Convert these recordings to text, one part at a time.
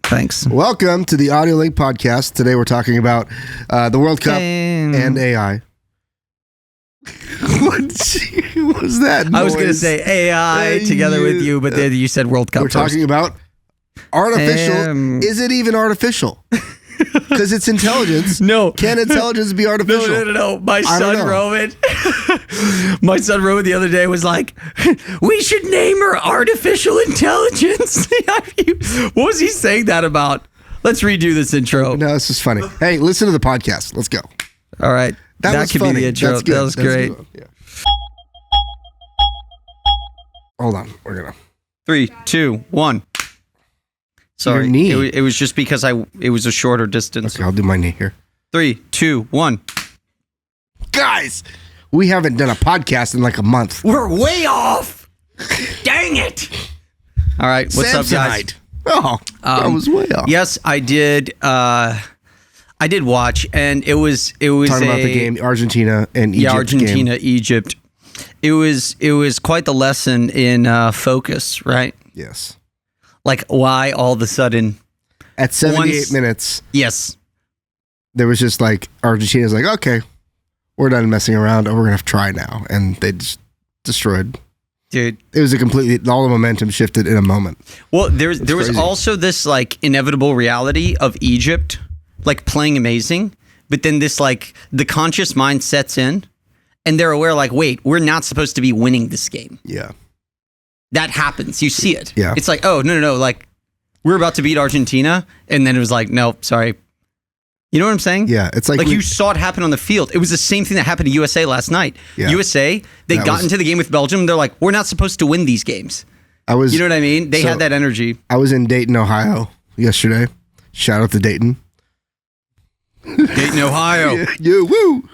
Thanks. Welcome to the AudioLink podcast. Today we're talking about the World Cup and AI. What was that noise? I was going to say AI together with you, but then you said World Cup We're talking about artificial. Is it even artificial? Because it's intelligence. No. Can intelligence be artificial? No. My son Roman the other day was like, we should name her artificial intelligence. What was he saying that about? Let's redo this intro. No, this is funny. Hey, listen to the podcast. Let's go. All right. That could be the intro. That was great. Yeah. Hold on. We're going to. 3, 2, 1. Sorry. Your knee. It was just because it was a shorter distance. Okay, I'll do my knee here. 3, 2, 1. Guys, we haven't done a podcast in like a month. We're way off. Dang it. All right. What's up, guys? Oh, I was way off. Yes, I did. I did watch, and it was talking about the game Argentina and Egypt. Yeah, Argentina, Egypt. It was quite the lesson in focus, right? Yes. Like why all of a sudden at 78 minutes. Yes. There was just like Argentina's like, okay, we're done messing around. We're gonna have to try now, and they just destroyed. Dude, it was all the momentum shifted in a moment. Well, there was also this like inevitable reality of Egypt like playing amazing, but then this like the conscious mind sets in, and they're aware like, wait, we're not supposed to be winning this game. Yeah. That happens. You see it. Yeah. It's like, oh, no. Like, we're about to beat Argentina. And then it was like, no, sorry. You know what I'm saying? Yeah. It's like you saw it happen on the field. It was the same thing that happened to USA last night. Yeah. USA, they got into the game with Belgium. They're like, we're not supposed to win these games. You know what I mean? They had that energy. I was in Dayton, Ohio yesterday. Shout out to Dayton. Dayton, Ohio. Yeah, woo.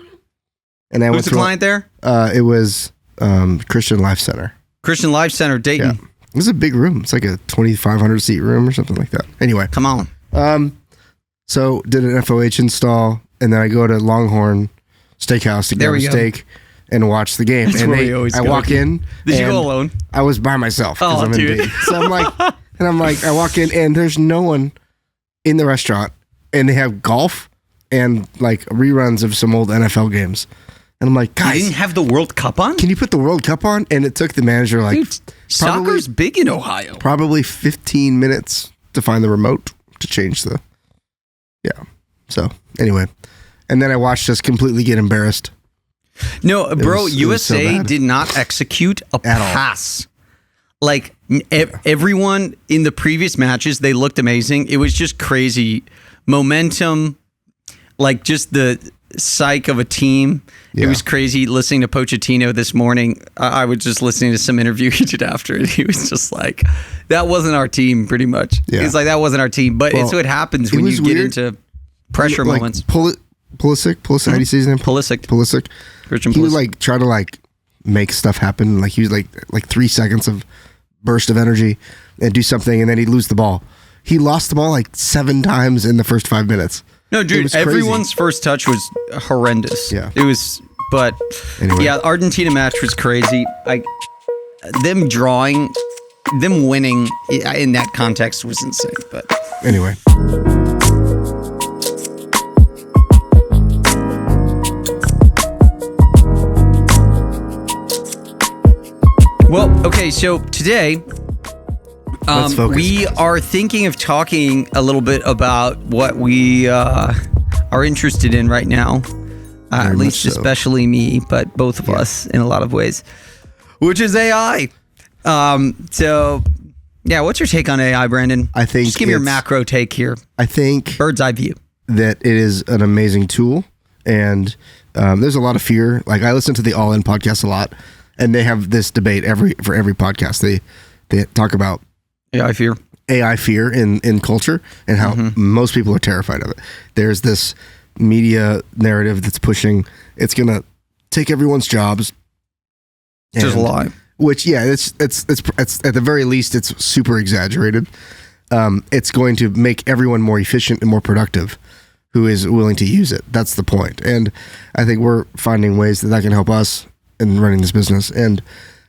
And I Who's the client there? It was Christian Life Center. Christian Life Center, Dayton. Yeah. It was a big room. It's like a 2,500 seat room or something like that. Anyway. Come on. So did an FOH install, and then I go to Longhorn Steakhouse to grab a steak and watch the game. That's and I walk in. Did you go alone? I was by myself because I'm dude. in D. So I'm like, I walk in, and there's no one in the restaurant, and they have golf and like reruns of some old NFL games. And I'm like, guys, you didn't have the World Cup on? Can you put the World Cup on? And it took the manager like dude, soccer's big in Ohio. Probably 15 minutes to find the remote to change the. Yeah. So anyway, and then I watched us completely get embarrassed. No, bro, USA so did not execute a pass. Like everyone in the previous matches, they looked amazing. It was just crazy momentum, like just the psyche of a team. Yeah. It was crazy listening to Pochettino this morning. I was just listening to some interview he did after it. He was just like, that wasn't our team, pretty much. Yeah. He's like, that wasn't our team. But it's what happens when you get into pressure moments. Pulisic, how do you say his name? Pulisic. Christian Pulisic. He would like try to like make stuff happen. Like he was like 3 seconds of burst of energy and do something, and then he'd lose the ball. He lost the ball like 7 times in the first 5 minutes. No, dude, everyone's first touch was horrendous. Yeah. It was, but anyway. Yeah, Argentina match was crazy. Them winning in that context was insane, but. Anyway. Well, okay, so today we are thinking of talking a little bit about what we are interested in right now, at least especially me, but both of us in a lot of ways, which is AI. So, yeah, what's your take on AI, Brandon? I think just give me your macro take here. I think bird's eye view that it is an amazing tool, and there's a lot of fear. Like I listen to the All In podcast a lot, and they have this debate for every podcast. They talk about AI fear in culture and how most people are terrified of it. There's this media narrative that's pushing it's going to take everyone's jobs. Just a lie. Which it's at the very least it's super exaggerated. It's going to make everyone more efficient and more productive who is willing to use it. That's the point. And I think we're finding ways that can help us in running this business, and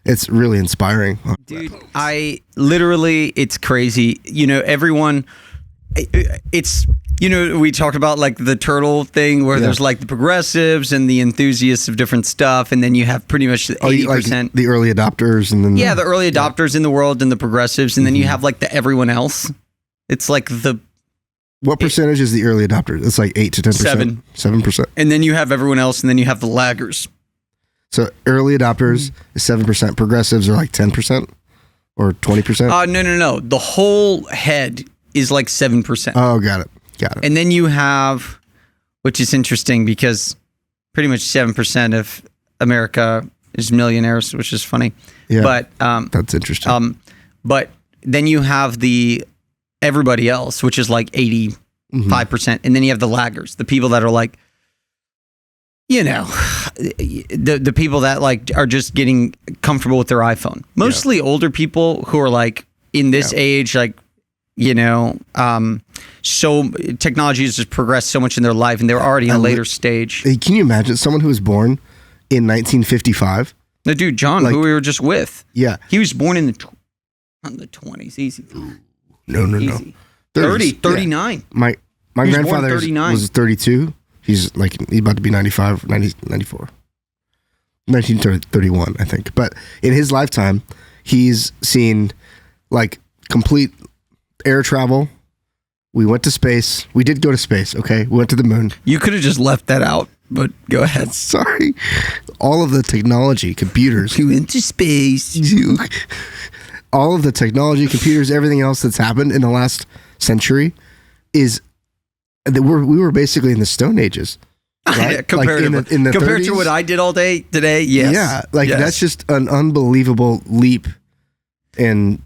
it's really inspiring. Dude, it's crazy. You know, everyone it's, we talked about like the turtle thing where there's like the progressives and the enthusiasts of different stuff, and then you have pretty much 80%. Like the early adopters, and then the early adopters in the world and the progressives, and then you have like the everyone else. It's like what percentage is the early adopters? It's like 8 to 10%. 7%. And then you have everyone else, and then you have the laggers. So early adopters is 7%. Progressives are like 10% or 20%. No. The whole head is like 7%. Oh, got it. And then you have, which is interesting because pretty much 7% of America is millionaires, which is funny. Yeah, but that's interesting. But then you have the everybody else, which is like 85%, and then you have the laggers, the people that are like, the people that like are just getting comfortable with their iPhone. Mostly older people who are like in this age, like. So technology has just progressed so much in their life, and they're already in a later stage. Can you imagine someone who was born in 1955? No, dude, John, who we were just with. Yeah, he was born in the 20s. Easy. No. Easy. 39. Yeah. My grandfather was 32. He's about to be 95, 94. 1931, I think. But in his lifetime, he's seen like complete air travel. We went to space. We did go to space, okay? We went to the moon. You could have just left that out, but go ahead. Sorry. All of the technology, computers. We went to space. All of the technology, computers, everything else that's happened in the last century is that we were basically in the Stone Ages. Right? Compared to what I did all day today, yes. Yeah, that's just an unbelievable leap in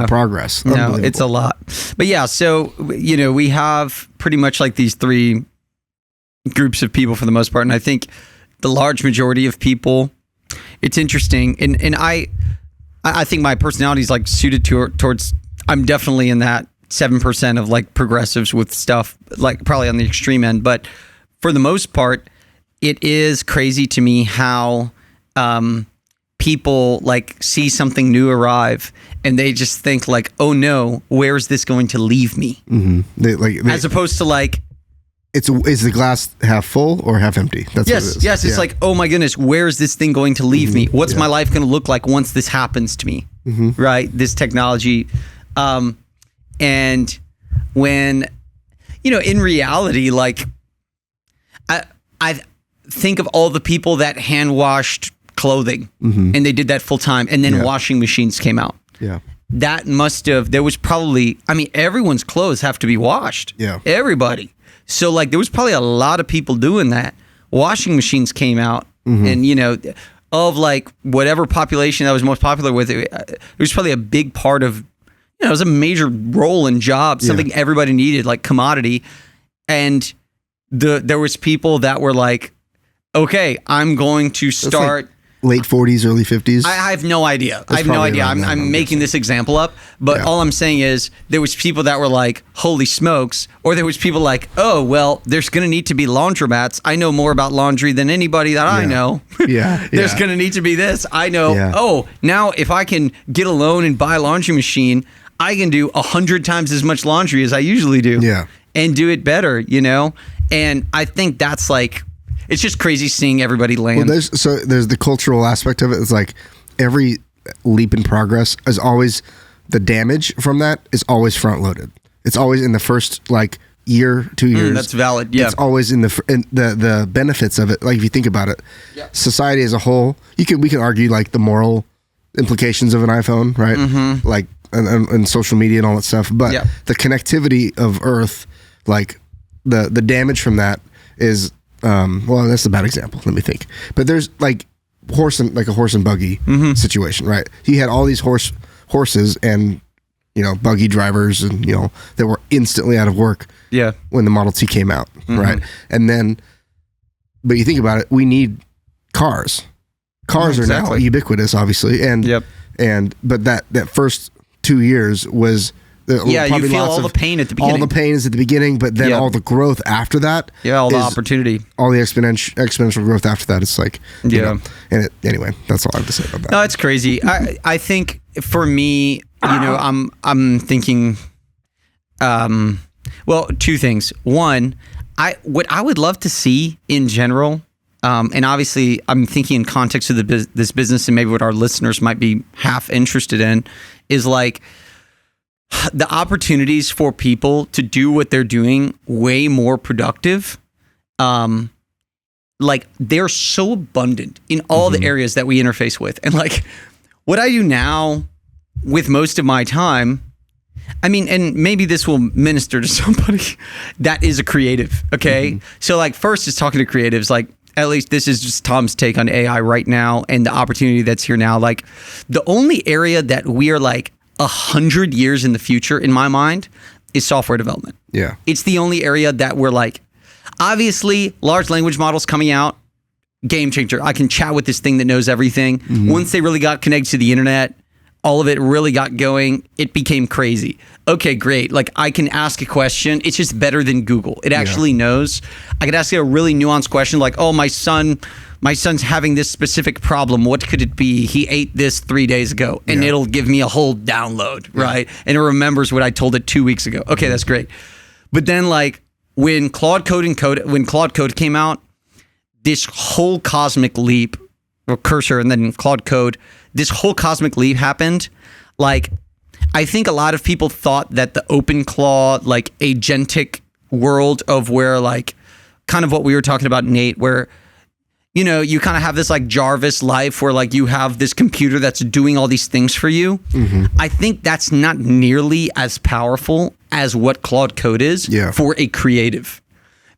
progress. No, it's a lot. But yeah, so we have pretty much like these three groups of people for the most part, and I think the large majority of people, it's interesting, and I think my personality is like suited towards. I'm definitely in that 7% of like progressives with stuff like probably on the extreme end, but for the most part, it is crazy to me how people like see something new arrive and they just think like, oh no, where is this going to leave me? As opposed to like, is the glass half full or half empty? That's yes, what it is. Yes. It's like, oh my goodness, where is this thing going to leave me? What's my life going to look like once this happens to me? Right? This technology. And when, in reality, like I think of all the people that hand washed clothing and they did that full time, and then washing machines came out. Yeah. That there was probably, everyone's clothes have to be washed. Yeah. Everybody. So like there was probably a lot of people doing that. Washing machines came out and, of like whatever population that was most popular with it was probably a big part of, it was a major role and job, something everybody needed, like commodity. And there was people that were like, okay, I'm going to start late 40s, early 50s. I have no idea. I'm making this example up, but all I'm saying is there was people that were like, holy smokes, or there was people like, oh, well, there's going to need to be laundromats. I know more about laundry than anybody that I know. There's going to need to be this. I know. Yeah. Oh, now if I can get a loan and buy a laundry machine, I can do 100 times as much laundry as I usually do. Yeah. And do it better, And I think that's like, it's just crazy seeing everybody land. Well, there's the cultural aspect of it. It's like every leap in progress is always, the damage from that is always front loaded. It's always in the first like year, 2 years. That's valid. Yeah. It's always in the benefits of it. Like if you think about it, society as a whole, we can argue like the moral implications of an iPhone, right? Like and social media and all that stuff. But the connectivity of Earth, like the damage from that is. Well, that's a bad example. Let me think. But there's like a horse and buggy situation, right? He had all these horses and buggy drivers, and that were instantly out of work. Yeah. When the Model T came out, right? And then, but you think about it, we need cars. Cars are now ubiquitous, obviously, and but that first 2 years was. You feel all the pain at the beginning. All the pain is at the beginning, but then all the growth after that. Yeah, all the opportunity. All the exponential growth after that. It's like, anyway, that's all I have to say about that. No, it's crazy. I think for me, I'm thinking, well, Well, two things. One, what I would love to see in general, and obviously I'm thinking in context of this business and maybe what our listeners might be half interested in, is like the opportunities for people to do what they're doing way more productive. Like they're so abundant in all the areas that we interface with. And like what I do now with most of my time, I mean, and maybe this will minister to somebody that is a creative. Okay. So like first is talking to creatives, like at least this is just Tom's take on AI right now and the opportunity that's here now. Like the only area that we are like 100 years in the future in my mind is software development. Yeah. It's the only area that we're like, obviously large language models coming out, game changer. I can chat with this thing that knows everything. Once they really got connected to the internet, all of it really got going, it became crazy. Okay, great. Like I can ask a question. It's just better than Google. It actually knows. I could ask it a really nuanced question like, oh, my son's having this specific problem. What could it be? He ate this 3 days ago, and it'll give me a whole download, right? And it remembers what I told it 2 weeks ago. Okay, that's great. But then like when Claude Code came out, this whole cosmic leap, or Cursor and then Claude Code, this whole cosmic leap happened. Like, I think a lot of people thought that the OpenClaw, like agentic world of where like kind of what we were talking about, Nate, where, you know, you kind of have this like Jarvis life where like you have this computer that's doing all these things for you. I think that's not nearly as powerful as what Claude Code is for a creative.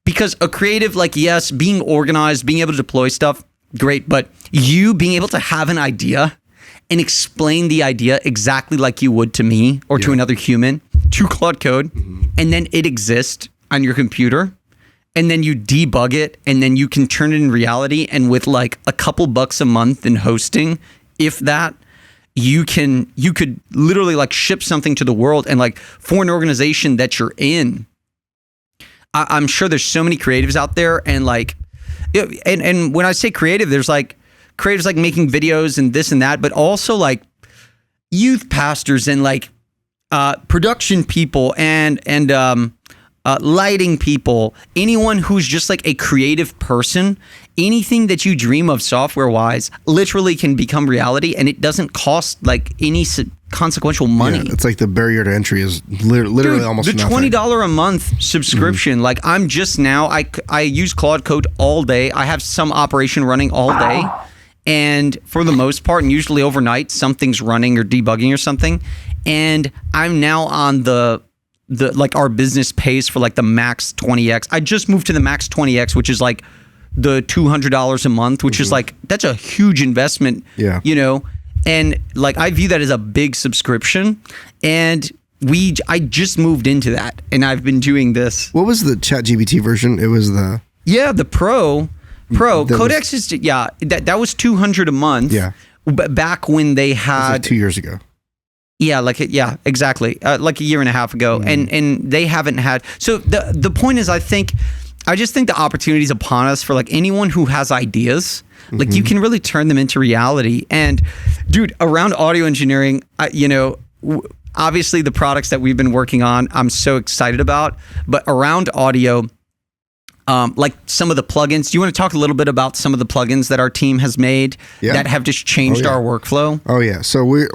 Because a creative, like, yes, being organized, being able to deploy stuff, great. But you being able to have an idea and explain the idea exactly like you would to me or to another human, to Claude Code, and then it exists on your computer, and then you debug it, and then you can turn it in reality, and with like a couple bucks a month in hosting, if that, you could literally like ship something to the world, and like for an organization that you're in, I'm sure there's so many creatives out there, and like, and when I say creative, there's like creatives like making videos and this and that, but also like youth pastors and like production people and lighting people, anyone who's just like a creative person. Anything that you dream of software wise literally can become reality, and it doesn't cost like any consequential money. Yeah, it's like the barrier to entry is literally Dude, almost the nothing. $20 a month subscription. Like I'm just now, I use Claude Code all day. I have some operation running all day, and for the most part, and usually overnight, something's running or debugging or something. And I'm now on the like our business pays for like the max 20x. I just moved to the max 20x, which is like the $200 a month, which is like, that's a huge investment, you know? And like, I view that as a big subscription, and I just moved into that, and I've been doing this. What was the ChatGPT version? It was the Pro Codex is, that was $200 a month. Yeah. But back when they had like 2 years ago. Yeah, exactly. Like a year and a half ago. And they haven't had, so the point is, I just think the opportunity is upon us for like anyone who has ideas, like you can really turn them into reality. And dude, around audio engineering, you know, obviously the products that we've been working on, I'm so excited about, but around audio, like some of the plugins, do you want to talk a little bit about some of the plugins that our team has made that have just changed our workflow? Oh yeah. So we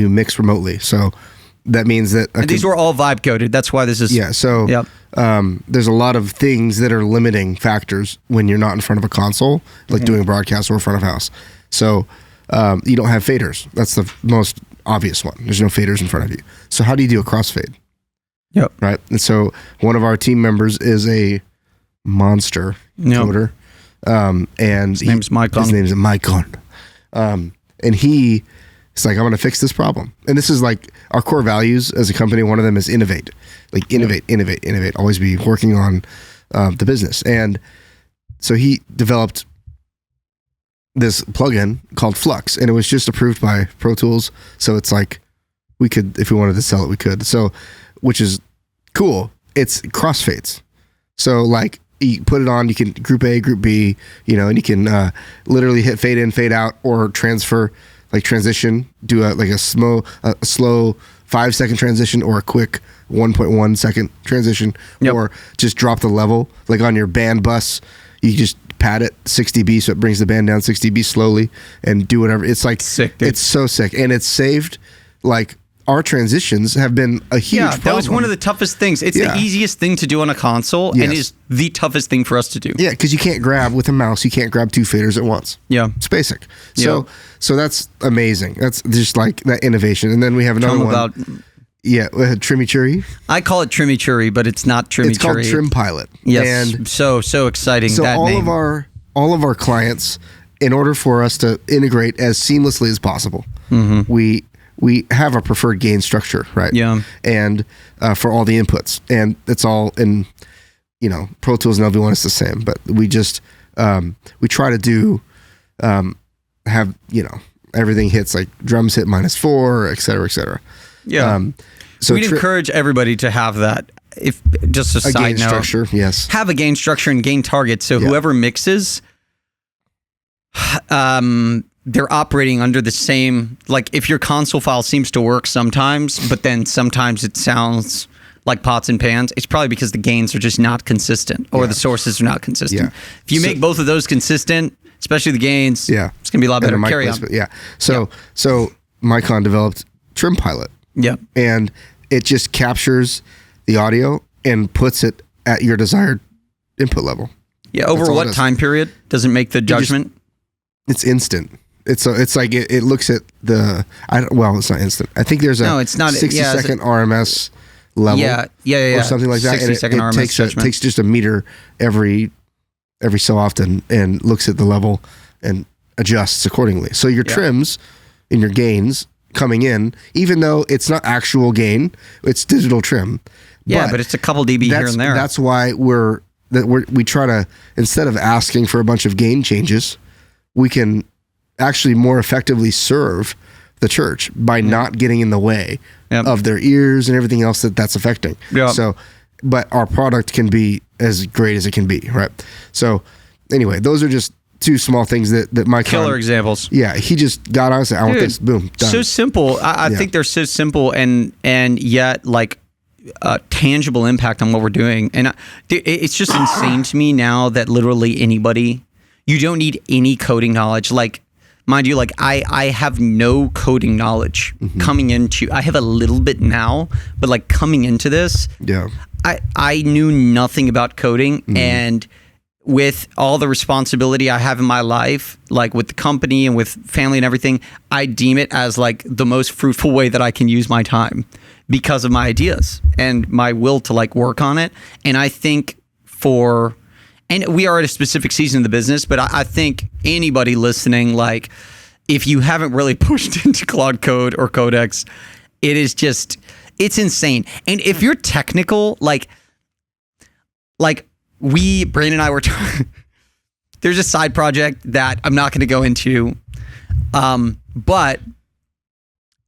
mix remotely. So that means that and these were all vibe coded. That's why this is So there's a lot of things that are limiting factors when you're not in front of a console, like doing a broadcast or front of house. So you don't have faders. That's the most obvious one. There's no faders in front of you. So how do you do a crossfade? Yep. Right. And so one of our team members is a monster coder. And his name's Mike. His name's Mike. And he is like, I'm going to fix this problem. And this is like our core values as a company. One of them is innovate, like innovate, always be working on the business. And so he developed this plugin called Flux, and it was just approved by Pro Tools. So it's like we could, if we wanted to sell it, we could. So, which is cool. It's crossfades. So like you put it on, you can group A, group B, you know, and you can literally hit fade in, fade out, or transfer, like transition, do a slow 5-second transition or a quick 1.1 second transition, or just drop the level. Like on your band bus, you just pad it 6 dB so it brings the band down 6 dB slowly and do whatever. It's like sick, dude. It's so sick, and it's saved. Like our transitions have been a huge problem. That was one of the toughest things. It's the easiest thing to do on a console, and is the toughest thing for us to do. Yeah, because you can't grab with a mouse. You can't grab 2 faders at once. Yeah, it's basic. So that's amazing. That's just like that innovation. And then we have another one. Trimichurri. I call it Trimichurri, but it's not Trimichurri. It's called Trim Pilot. Yes, and so exciting. So that name. all of our clients, in order for us to integrate as seamlessly as possible, we have a preferred gain structure, right? Yeah. And for all the inputs, and it's all in, Pro Tools and LV1 is the same, but we just we try to do have everything hits, like drums hit -4, et cetera, et cetera. Yeah. So we'd encourage everybody to have that. If just a side gain note, structure, yes, have a gain structure and gain target. So whoever mixes, they're operating under the same. Like if your console file seems to work sometimes, but then sometimes it sounds like pots and pans, it's probably because the gains are just not consistent, or the sources are not consistent. Yeah. If you make both of those consistent, especially the gains, it's gonna be a lot better. Carry on. Yeah. So Micon developed Trim Pilot. Yeah. And it just captures the audio and puts it at your desired input level. Yeah. Over what time period does it make the judgment? It's instant. It's like it looks at the it's not instant. I think there's a it's not 60-second RMS level. Yeah. Or something like that. 60-second RMS judgment. It takes just a meter every so often and looks at the level and adjusts accordingly. So your trims and your gains coming in, even though it's not actual gain, it's digital trim. Yeah, but it's a couple dB here and there. That's why we try to, instead of asking for a bunch of gain changes, we can actually more effectively serve the church by not getting in the way of their ears and everything else that's affecting. Yeah. So, but our product can be as great as it can be, right? So anyway, those are just 2 small things that my killer examples. Yeah, he just got on and said, I want this, boom, done. So simple. I think they're so simple and yet like tangible impact on what we're doing. And it's just insane to me now that literally anybody, you don't need any coding knowledge. Like, mind you, like I have no coding knowledge coming into, I have a little bit now, but like coming into this, I knew nothing about coding, and with all the responsibility I have in my life, like with the company and with family and everything, I deem it as like the most fruitful way that I can use my time because of my ideas and my will to like work on it. And I think and we are at a specific season of the business, but I think anybody listening, like if you haven't really pushed into Claude Code or Codex, it's insane. And if you're technical, like Brandon and I were talking, there's a side project that I'm not going to go into, but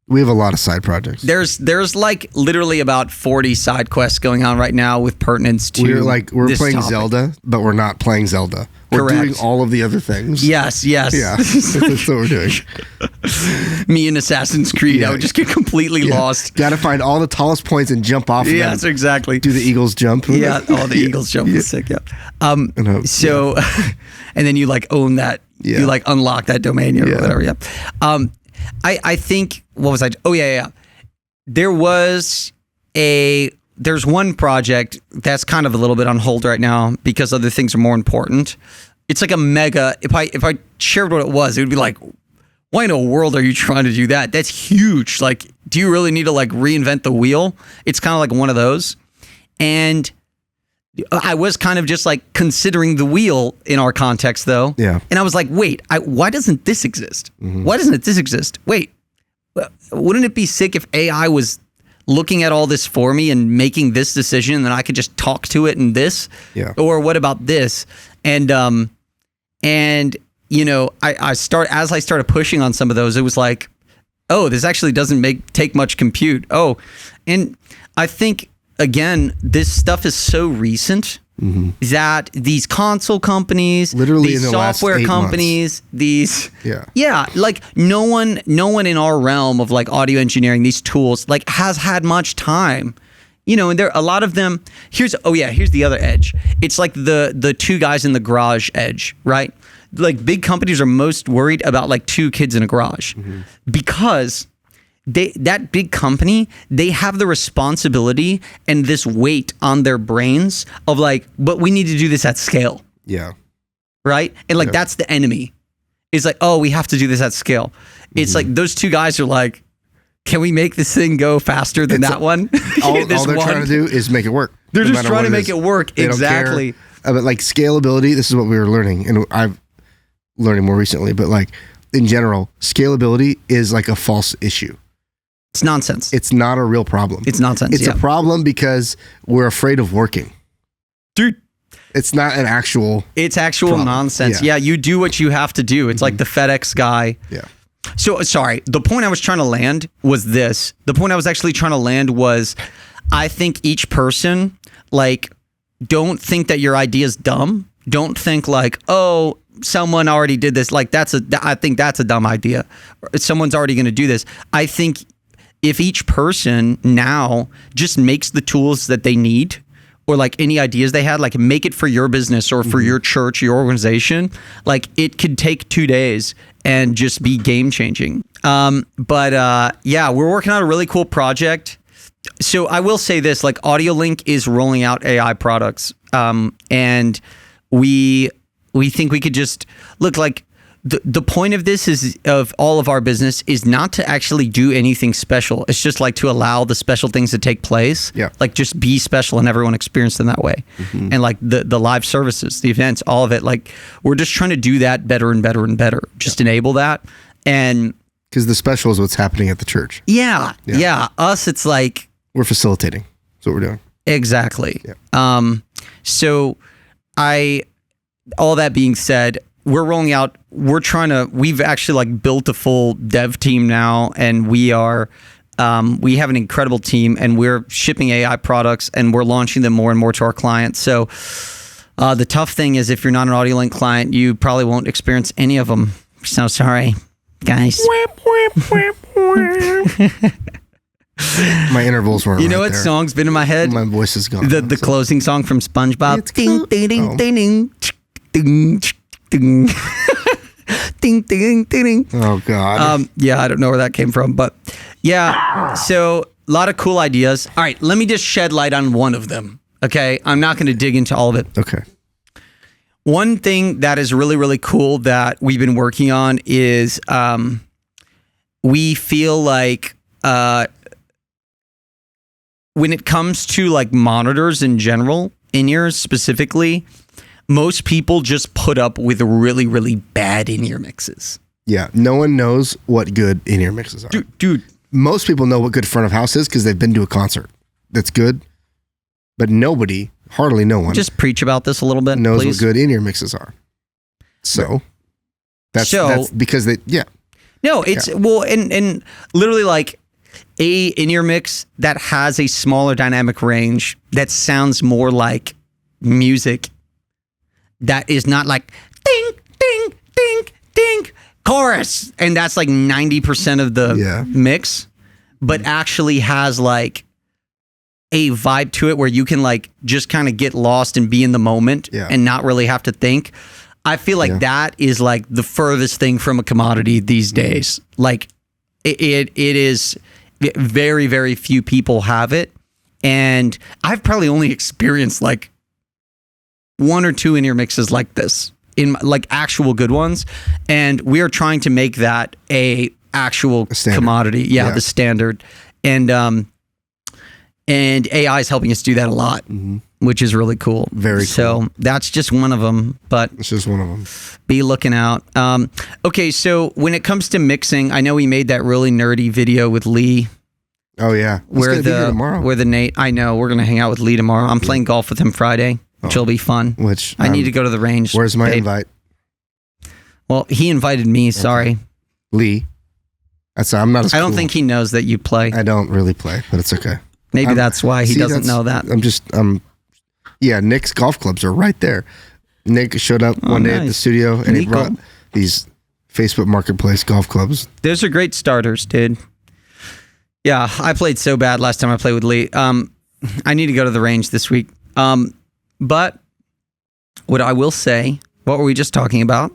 we have a lot of side projects. There's like literally about 40 side quests going on right now with pertinence to we're playing topic. Zelda, but we're not playing Zelda. We're doing all of the other things. Yes. Yeah, that's what we're doing. Me and Assassin's Creed, I would just get completely lost. Got to find all the tallest points and jump off. Yes, exactly. Do the Eagles jump? Yeah, the Eagles jump is sick. Yeah. So, and then you like own that. Yeah. You like unlock that domain or whatever. Yeah. I think, what was I? Oh yeah. There's one project that's kind of a little bit on hold right now because other things are more important. It's like a mega, if I shared what it was, it would be like, why in the world are you trying to do that? That's huge. Like, do you really need to like reinvent the wheel? It's kind of like one of those. And I was kind of just like considering the wheel in our context though. Yeah. And I was like, wait, why doesn't this exist? Why doesn't this exist? Wait, wouldn't it be sick if AI was looking at all this for me and making this decision, and then I could just talk to it in this? Yeah. Or what about this? And you know, as I started pushing on some of those, it was like, oh, this actually doesn't take much compute. Oh, and I think again, this stuff is so recent that these console companies, literally these in the software last 8 companies, months. like no one in our realm of like audio engineering, these tools like has had much time. And there a lot of them. Here's the other edge. It's like the two guys in the garage edge, right? Like big companies are most worried about like two kids in a garage because that big company, they have the responsibility and this weight on their brains of like, but we need to do this at scale. Yeah. Right? And like that's the enemy. It's like, oh, we have to do this at scale. It's like those two guys are like, can we make this thing go faster than that one? All they're trying to do is make it work. They're just trying to make it work. Exactly. But like scalability, this is what we were learning, and I've learning more recently, but like in general, scalability is like a false issue. It's nonsense. It's not a real problem. It's nonsense. It's a problem because we're afraid of working. Dude. It's not an actual It's actual problem. Nonsense. Yeah, you do what you have to do. It's like the FedEx guy. Yeah. So, sorry, the point I was trying to land was this. The point I was actually trying to land was I think each person, like, don't think that your idea is dumb. Don't think like, oh, someone already did this. Like, I think that's a dumb idea. Someone's already going to do this. I think if each person now just makes the tools that they need, or like any ideas they had, like make it for your business or for your church, your organization, like it could take 2 days and just be game changing. But we're working on a really cool project. So I will say this, like AudioLink is rolling out AI products. And we think we could just look like the point of this is of all of our business is not to actually do anything special. It's just like to allow the special things to take place. Yeah. Like just be special and everyone experience them that way. And like the live services, the events, all of it, like we're just trying to do that better and better and better. Just enable that. And because the special is what's happening at the church. Yeah. Us, it's like we're facilitating. That's what we're doing. Exactly. Yeah. So all that being said, we're rolling out, we've actually like built a full dev team now, and we have an incredible team, and we're shipping AI products and we're launching them more and more to our clients. So the tough thing is if you're not an AudioLink client, you probably won't experience any of them. So sorry, guys. My intervals weren't. You know right what there. song's been in my head? My voice is gone. The closing song from SpongeBob. Ding ding ding ding ding ding ding ding ding ding. Oh God. Yeah, I don't know where that came from, but yeah. So a lot of cool ideas. All right, let me just shed light on one of them. Okay, I'm not going to dig into all of it. Okay. One thing that is really, really cool that we've been working on is we feel like when it comes to like monitors in general, in-ears specifically, most people just put up with really, really bad in-ear mixes. Yeah, no one knows what good in-ear mixes are. Dude. Most people know what good front of house is because they've been to a concert that's good, but hardly no one, just preach about this a little bit, knows please. what good in-ear mixes are. So that's because they, No, it's well, and literally like a in-ear mix that has a smaller dynamic range that sounds more like music. That is not like ding, ding, ding, ding, chorus. And that's like 90% of the mix, but actually has like a vibe to it where you can like just kind of get lost and be in the moment and not really have to think. I feel like that is like the furthest thing from a commodity these days. Like it is very, very few people have it. And I've probably only experienced like 1 or 2 in-ear mixes like this, in like actual good ones, and we are trying to make that a actual commodity, the standard, and AI is helping us do that a lot, which is really cool. Very cool. So that's just one of them, but it's just one of them. Be looking out. Okay, so when it comes to mixing, I know we made that really nerdy video with Lee. Oh yeah, where the Nate. I know we're gonna hang out with Lee tomorrow. I'm playing golf with him Friday. Which will be fun. Which I need to go to the range. Where's my invite? Well, he invited me. Sorry, Lee. I'm not. I don't think he knows that you play. I don't really play, but it's okay. Maybe that's why he doesn't know that. Yeah, Nick's golf clubs are right there. Nick showed up one day at the studio and he brought these Facebook Marketplace golf clubs. Those are great starters, dude. Yeah, I played so bad last time I played with Lee. I need to go to the range this week. But what I will say, what were we just talking about?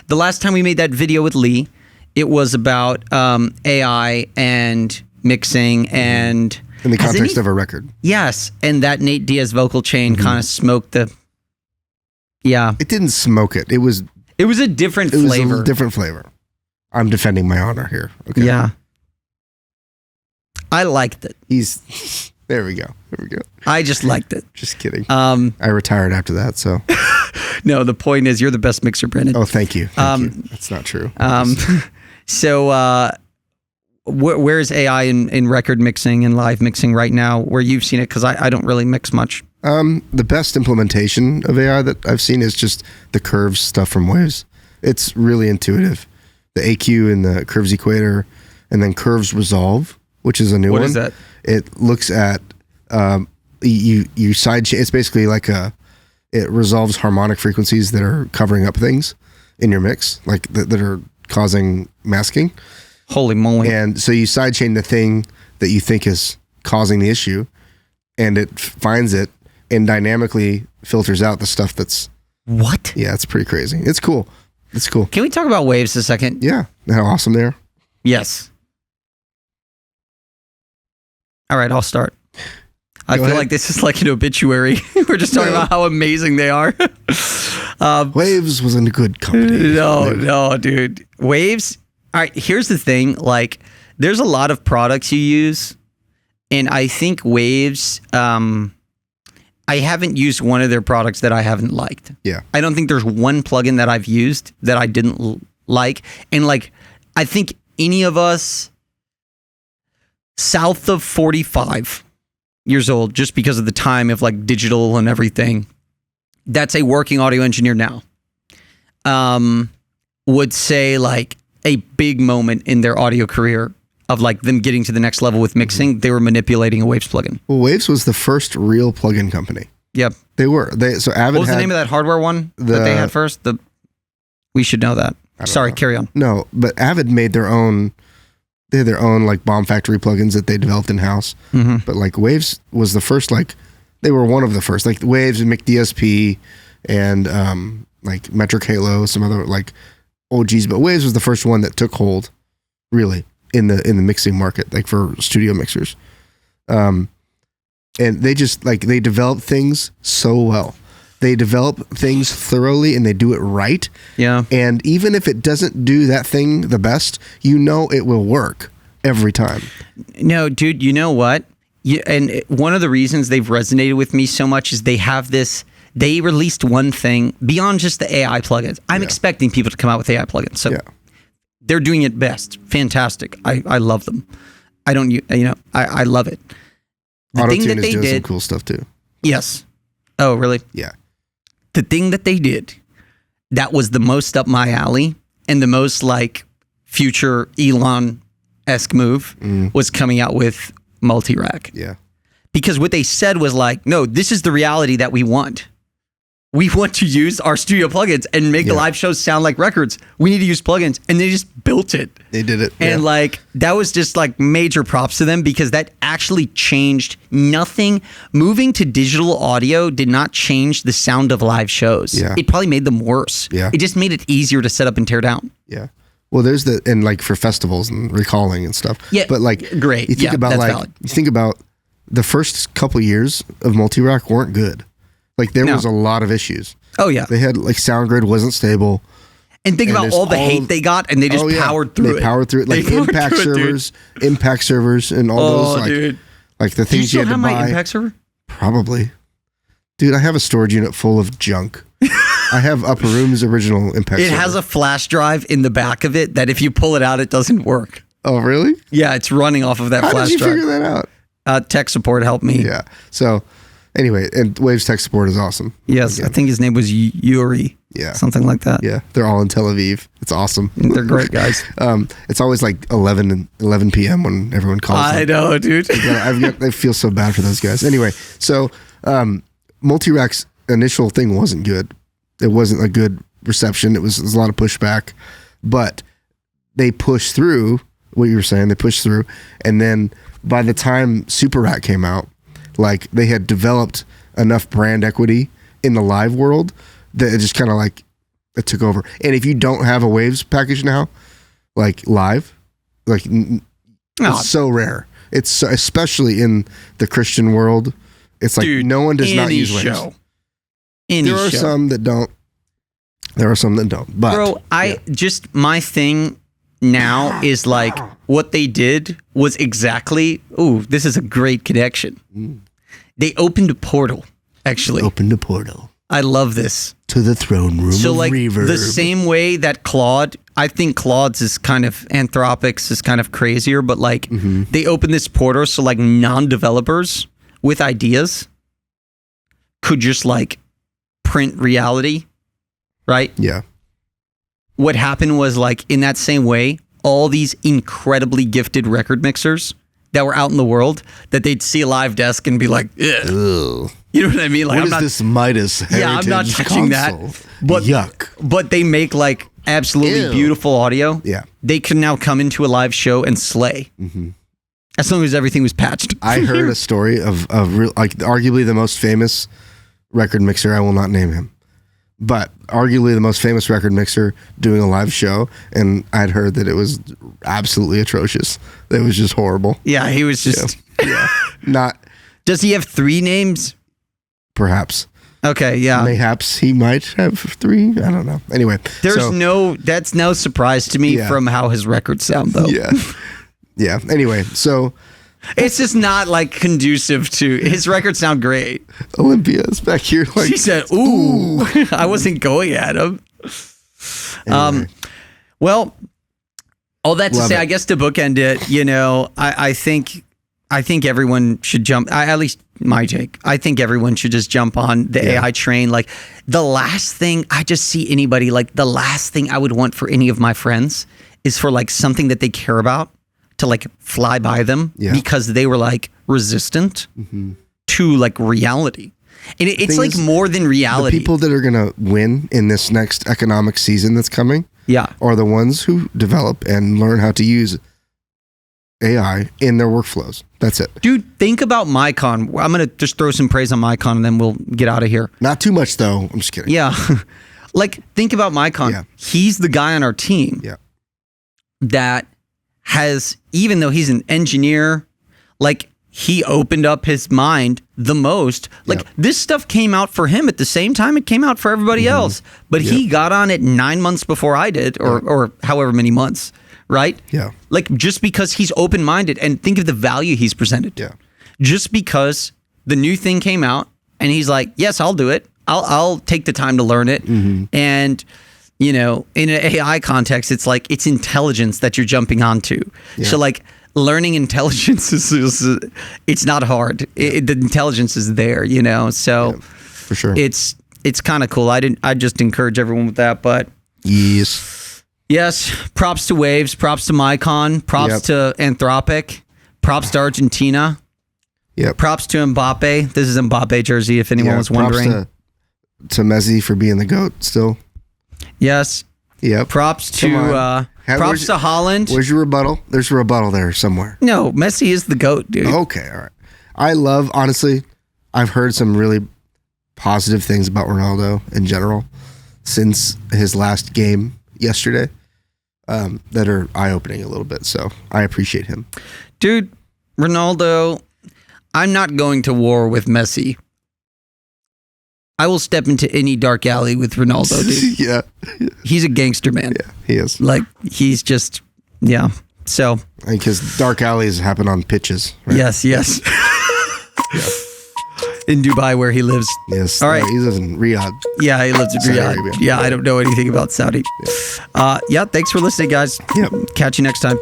The last time we made that video with Lee, it was about AI and mixing and... In the context of a record. Yes, and that Nate Diaz vocal chain kind of smoked the... Yeah. It didn't smoke it. It was a different flavor. It was a different flavor. I'm defending my honor here. Okay. Yeah. I liked it. There we go. I just liked it. Just kidding. I retired after that, so... No, the point is you're the best mixer, Brandon. Oh, thank you. Thank you. That's not true. So where is AI in record mixing and live mixing right now, where you've seen it? Because I don't really mix much. The best implementation of AI that I've seen is just the curves stuff from Waves. It's really intuitive. The AQ and the curves equator, and then curves resolve, which is a new one. What is that? It looks at you side chain. It's basically like it resolves harmonic frequencies that are covering up things in your mix, like that are causing masking. Holy moly. And so you sidechain the thing that you think is causing the issue, and it finds it and dynamically filters out the stuff that's... What? Yeah, it's pretty crazy. It's cool. Can we talk about Waves a second? Yeah. How awesome they are. Yes. All right, I'll start. I feel like this is like an obituary. We're just talking about how amazing they are. Waves was in a good company. No, dude. Waves... All right, here's the thing. Like, there's a lot of products you use, and I think Waves, I haven't used one of their products that I haven't liked. Yeah. I don't think there's one plugin that I've used that I didn't like. And, like, I think any of us south of 45 years old, just because of the time of, like, digital and everything, that's a working audio engineer now, would say, like, a big moment in their audio career of like them getting to the next level with mixing, they were manipulating a Waves plugin. Well, Waves was the first real plugin company. Yep. They were. So Avid What was the name of that hardware one that they had first? We should know that. Sorry, carry on. No, but Avid made their own... They had their own like Bomb Factory plugins that they developed in-house. Mm-hmm. But like Waves was the first, like... They were one of the first. Like Waves and McDSP and like Metric Halo, some other like... OGs, but Waves was the first one that took hold, really, in the mixing market, like for studio mixers. And they just they develop things so well. They develop things thoroughly and they do it right. Yeah. And even if it doesn't do that thing the best, you know it will work every time. No, dude, you know what? And one of the reasons they've resonated with me so much is they have this. They released one thing beyond just the AI plugins. I'm expecting people to come out with AI plugins. So they're doing it best. Fantastic. I love them. I love it. The thing that they did, some cool stuff too. Yes. Oh, really? Yeah. The thing that they did that was the most up my alley and the most like future Elon-esque move was coming out with multi-rack. Yeah. Because what they said was like, no, this is the reality that we want. We want to use our studio plugins and make the live shows sound like records. We need to use plugins. And they just built it. They did it. And like, that was just like major props to them because that actually changed nothing. Moving to digital audio did not change the sound of live shows. Yeah. It probably made them worse. Yeah. It just made it easier to set up and tear down. Yeah. Well, there's and like for festivals and recalling and stuff. Yeah. But like, great. You think about that's like, valid. you think about the first couple years of multi-rack weren't good. Like there was a lot of issues. Oh yeah. They had like sound grid wasn't stable. And think about all the hate they got and they just powered through it. They powered through it. Like impact servers and all those like, dude. Like the things you had to buy. Do you still have my impact server? Probably. Dude, I have a storage unit full of junk. I have Upper Room's original impact server. It has a flash drive in the back of it that if you pull it out, it doesn't work. Oh, really? Yeah, it's running off of that flash drive. How did you figure that out? Tech support helped me. Yeah. So anyway, and Waves tech support is awesome. Yes, I think his name was Yuri. Yeah. Something like that. Yeah. They're all in Tel Aviv. It's awesome. They're great guys. It's always like 11 p.m. when everyone calls. I know, dude. I feel so bad for those guys. Anyway, so Multi-Rack's initial thing wasn't good. It wasn't a good reception. There was a lot of pushback, but they pushed through what you were saying. They pushed through, and then by the time Super Rack came out, like they had developed enough brand equity in the live world that it just kind of like it took over. And if you don't have a Waves package now, like live, like it's so rare. It's so, especially in the Christian world. It's like no one does not use Waves. There are some that don't. There are some that don't. But bro, my thing now is like what they did was exactly. Ooh, this is a great connection. They opened a portal. Actually, opened a portal. I love this. To the throne room. So of like Reverb. the same way that Claude, I think Claude's is kind of Anthropic's is kind of crazier, but like they opened this portal so like non-developers with ideas could just like print reality, right? Yeah. What happened was like in that same way, all these incredibly gifted record mixers that were out in the world that they'd see a live desk and be like, ugh. You know what I mean? Like, what is this Midas heritage I'm not touching console? that. But yuck. But they make like absolutely beautiful audio. Yeah. They can now come into a live show and slay. As long as everything was patched. I heard a story of real, like arguably the most famous record mixer. I will not name him, but arguably the most famous record mixer doing a live show, and I'd heard that it was absolutely atrocious. It was just horrible. Yeah, he was just not. Does he have 3 names? Perhaps. Okay, yeah. Mayhaps he might have 3. I don't know. Anyway, that's no surprise to me from how his records sound, though. Yeah. Anyway, so it's just not like conducive to his records sound great. Olympia's back here. Like, she said, "Ooh, I wasn't going at him." Anyway. Well, all that to say, I guess to bookend it, you know, I think everyone should jump. At least my take. I think everyone should just jump on the AI train. Like the last thing I just see anybody like the last thing I would want for any of my friends is for like something that they care about to like fly by them because they were like resistant to like reality. And it's like more than reality. The people that are going to win in this next economic season that's coming are the ones who develop and learn how to use AI in their workflows. That's it. Dude, think about Mycon. I'm going to just throw some praise on Mycon and then we'll get out of here. Not too much though. I'm just kidding. Yeah. Like think about Mycon. Yeah. He's the guy on our team that has, even though he's an engineer, like he opened up his mind the most. Like this stuff came out for him at the same time it came out for everybody else. But he got on it 9 months before I did or however many months. Right? Yeah. Like just because he's open-minded and think of the value he's presented. Yeah. Just because the new thing came out and he's like, yes, I'll do it. I'll take the time to learn it. And, you know, in an AI context, it's like, it's intelligence that you're jumping onto. So like learning intelligence is it's not hard. The intelligence is there, you know? So for sure. It's kind of cool. I just encourage everyone with that, but Yes, props to Waves, props to Mycon, props to Anthropic, props to Argentina, props to Mbappe. This is Mbappe jersey, if anyone was wondering. Props to Messi for being the GOAT still. Yes. Yep. Props to Haaland. Where's your rebuttal? There's a rebuttal there somewhere. No, Messi is the GOAT, dude. Okay, all right. Honestly, I've heard some really positive things about Ronaldo in general since his last game yesterday. That are eye-opening a little bit, so I appreciate him. Dude, Ronaldo, I'm not going to war with Messi. I will step into any dark alley with Ronaldo, dude. Yeah. He's a gangster, man. Yeah, he is. Like, he's just, so. Because dark alleys happen on pitches, right? Yes. In Dubai where he lives. Yes. All right. He lives in Riyadh. Yeah, he lives in Riyadh. Yeah, I don't know anything about Saudi. Thanks for listening, guys. Yep. Catch you next time.